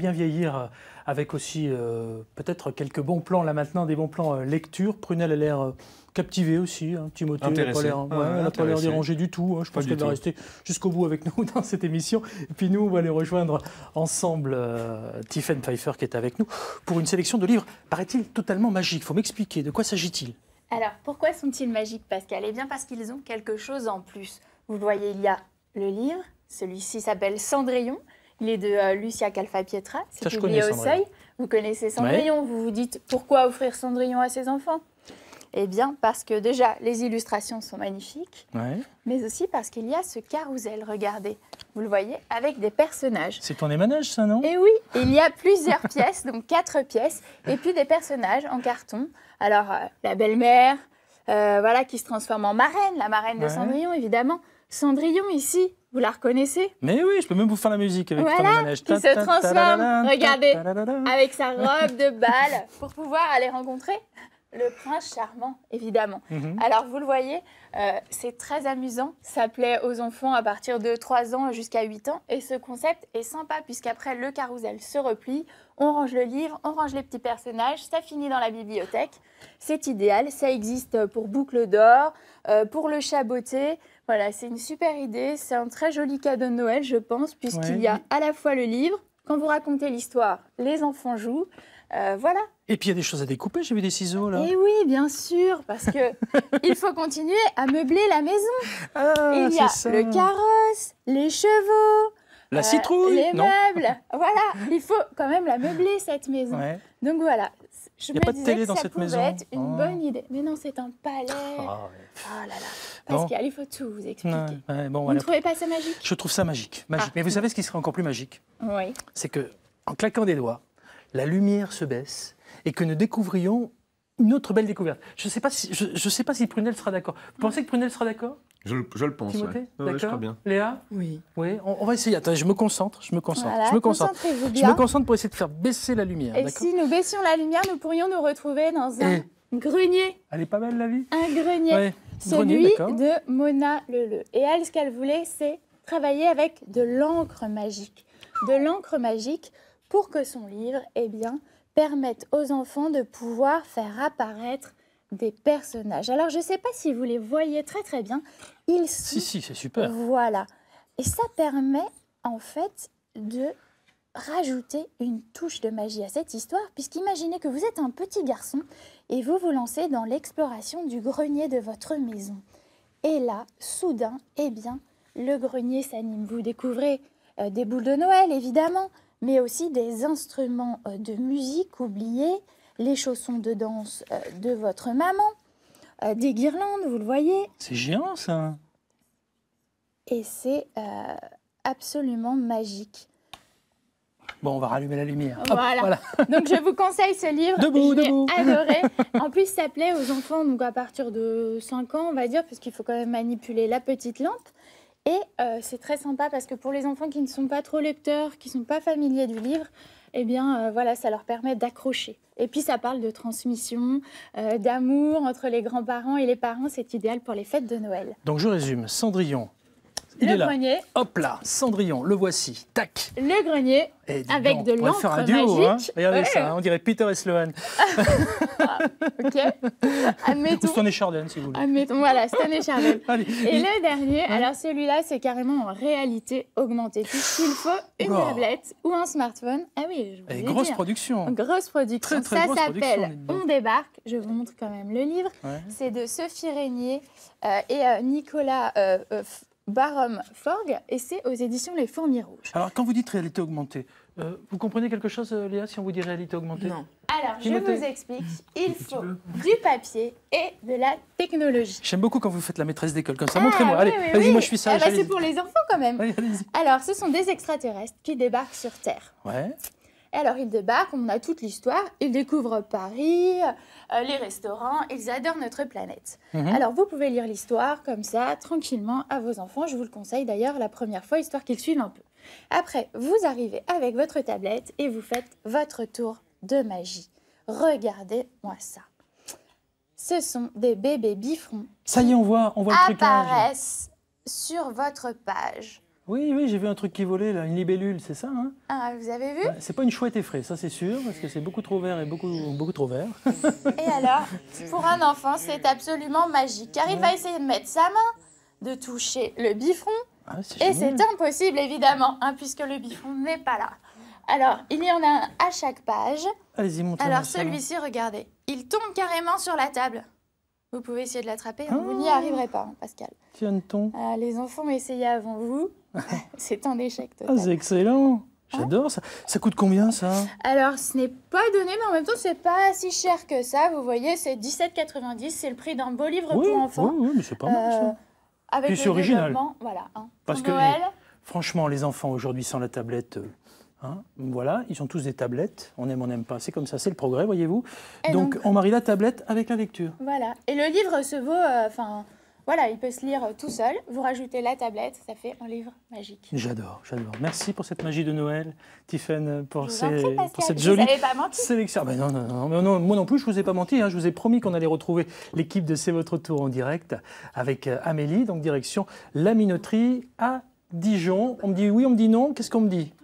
bien vieillir avec aussi peut-être quelques bons plans là maintenant, des bons plans lecture. Prunelle a l'air captivée aussi, hein. Timothée n'a pas l'air dérangée du tout, hein. Je pense qu'elle va rester jusqu'au bout avec nous dans cette émission. Et puis nous, on va aller rejoindre ensemble Tiffaine Pfeiffer qui est avec nous pour une sélection de livres, paraît-il, totalement magiques. Il faut m'expliquer, de quoi s'agit-il? Alors, pourquoi sont-ils magiques, Pascal? Eh bien, parce qu'ils ont quelque chose en plus. Vous voyez, il y a le livre, celui-ci s'appelle Cendrillon. Il est de Lucia Calfa-Pietra, c'est publié au Seuil. Vous connaissez Cendrillon, ouais. Vous vous dites pourquoi offrir Cendrillon à ses enfants? Eh bien, parce que déjà, les illustrations sont magnifiques, ouais. Mais aussi parce qu'il y a ce carrousel, regardez. Vous le voyez, avec des personnages. C'est ton émanage, ça, non? Et oui, il y a plusieurs pièces, donc 4 pièces, et puis des personnages en carton. Alors, la belle-mère, voilà, qui se transforme en marraine, la marraine de Cendrillon, évidemment. Cendrillon, ici, vous la reconnaissez? Mais oui, je peux même vous faire la musique avec ton émanage. Qui se transforme, regardez, avec sa robe de bal, pour pouvoir aller rencontrer le prince charmant, évidemment. Alors, vous le voyez, c'est très amusant. Ça plaît aux enfants à partir de 3 ans jusqu'à 8 ans. Et ce concept est sympa, puisqu'après, le carrousel se replie. On range le livre, on range les petits personnages. Ça finit dans la bibliothèque. C'est idéal. Ça existe pour Boucle d'Or, pour le Chaboté. Voilà, c'est une super idée. C'est un très joli cadeau de Noël, je pense, puisqu'il y a à la fois le livre. Quand vous racontez l'histoire, les enfants jouent. Voilà. Et puis il y a des choses à découper, j'ai vu des ciseaux là. Et oui, bien sûr, parce que il faut continuer à meubler la maison. Il y a le carrosse, les chevaux, la citrouille, les meubles. Voilà, il faut quand même la meubler cette maison. Ouais. Donc voilà, je me disais que ça pouvait être une bonne idée. Mais non, c'est un palais. Oh là là, Pascal, il faut tout vous expliquer. Vous ne trouvez pas ça magique? Je trouve ça magique. Mais vous savez ce qui serait encore plus magique? Oui. C'est que en claquant des doigts, la lumière se baisse et que nous découvrions une autre belle découverte. Je ne sais pas si Prunelle sera d'accord. Vous pensez que Prunelle sera d'accord? Je le pense. Timothée, ouais, je crois bien. Léa? Oui. Oui, on va essayer. Attends, je me concentre. Voilà, Je me concentre pour essayer de faire baisser la lumière. Et si nous baissions la lumière, nous pourrions nous retrouver dans un grenier. Elle est pas belle, la vie? Un grenier. Ouais. Celui de Mona Leleu. Et elle, ce qu'elle voulait, c'est travailler avec de l'encre magique. De l'encre magique pour que son livre, eh bien, permette aux enfants de pouvoir faire apparaître des personnages. Alors, je ne sais pas si vous les voyez très très bien. Si, c'est super. Voilà. Et ça permet, en fait, de rajouter une touche de magie à cette histoire, puisqu'imaginez que vous êtes un petit garçon et vous vous lancez dans l'exploration du grenier de votre maison. Et là, soudain, eh bien, le grenier s'anime. Vous découvrez des boules de Noël, évidemment, mais aussi des instruments de musique oubliés, les chaussons de danse de votre maman, des guirlandes, vous le voyez. C'est géant, ça. Et c'est absolument magique. Bon, on va rallumer la lumière. Voilà. Donc, je vous conseille ce livre. Debout. J'ai adoré. En plus, ça plaît aux enfants, donc à partir de 5 ans, on va dire, parce qu'il faut quand même manipuler la petite lampe. Et c'est très sympa parce que pour les enfants qui ne sont pas trop lecteurs, qui ne sont pas familiers du livre, eh bien, voilà, ça leur permet d'accrocher. Et puis, ça parle de transmission, d'amour entre les grands-parents et les parents. C'est idéal pour les fêtes de Noël. Donc, je résume. Cendrillon. Il est là. Grenier. Hop là, Cendrillon, le voici. Tac. Le grenier, avec de l'encre magique. Regardez ça, on dirait Peter et Sloan. Ok. Admettons. Ou Stone et Chardin, si vous voulez. Admettons, voilà, Stone et Chardin. Et le dernier, alors celui-là, c'est carrément en réalité augmentée. Puisqu'il faut une tablette ou un smartphone. Ah oui, je vous ai dit. Grosse production. Grosse production. Très ça grosse s'appelle On débarque. Je vous montre quand même le livre. C'est de Sophie Régnier et Nicolas Barhomme-Forgue, et c'est aux éditions Les Fourmis Rouges. Alors, quand vous dites réalité augmentée, vous comprenez quelque chose, Léa, si on vous dit réalité augmentée? Non. Alors, je vous explique. Il faut du papier et de la technologie. J'aime beaucoup quand vous faites la maîtresse d'école comme ça. Montrez-moi. Allez, vas-y, moi je suis sage. C'est pour les enfants quand même. Alors, ce sont des extraterrestres qui débarquent sur Terre. Ouais. Et alors, ils débarquent, on a toute l'histoire. Ils découvrent Paris, les restaurants. Ils adorent notre planète. Alors, vous pouvez lire l'histoire comme ça, tranquillement, à vos enfants. Je vous le conseille d'ailleurs la première fois, histoire qu'ils suivent un peu. Après, vous arrivez avec votre tablette et vous faites votre tour de magie. Regardez-moi ça. Ce sont des bébés bifrons. Ça y est, on voit le trucage. Apparaissent sur votre page. Oui, oui, j'ai vu un truc qui volait, là, une libellule, c'est ça, hein? Ah, vous avez vu? C'est pas une chouette effraie, ça c'est sûr, parce que c'est beaucoup trop vert et beaucoup trop vert. Et alors, pour un enfant, c'est absolument magique, car il va essayer de mettre sa main, de toucher le biffon, et c'est impossible, évidemment, hein, puisque le biffon n'est pas là. Alors, il y en a un à chaque page. Allez-y, montrez-moi. Alors, celui-ci, regardez, il tombe carrément sur la table. Vous pouvez essayer de l'attraper, hein, vous n'y arriverez pas, hein, Pascal. Tiens-t-on. Les enfants ont essayé avant vous. C'est un échec total. Ah, c'est excellent. J'adore ça. Ça coûte combien, ça? Alors, ce n'est pas donné, mais en même temps, c'est pas si cher que ça. Vous voyez, c'est 17,90. C'est le prix d'un beau livre pour enfants. Oui, mais c'est pas mal, ça. Avec puis c'est original. Voilà. Hein, parce que, Noël. franchement, les enfants aujourd'hui sans la tablette... voilà, ils ont tous des tablettes, on aime, on n'aime pas, c'est comme ça, c'est le progrès, voyez-vous. Donc on marie la tablette avec la lecture. Voilà, et le livre se vaut, voilà, il peut se lire tout seul, vous rajoutez la tablette, ça fait un livre magique. J'adore. Merci pour cette magie de Noël, Tiffaine, pour cette jolie sélection. Vous pas menti. Ben non, moi non plus, je ne vous ai pas menti, hein, je vous ai promis qu'on allait retrouver l'équipe de C'est votre tour en direct avec Amélie, donc direction la minoterie à Dijon. On me dit oui, on me dit non, qu'est-ce qu'on me dit ?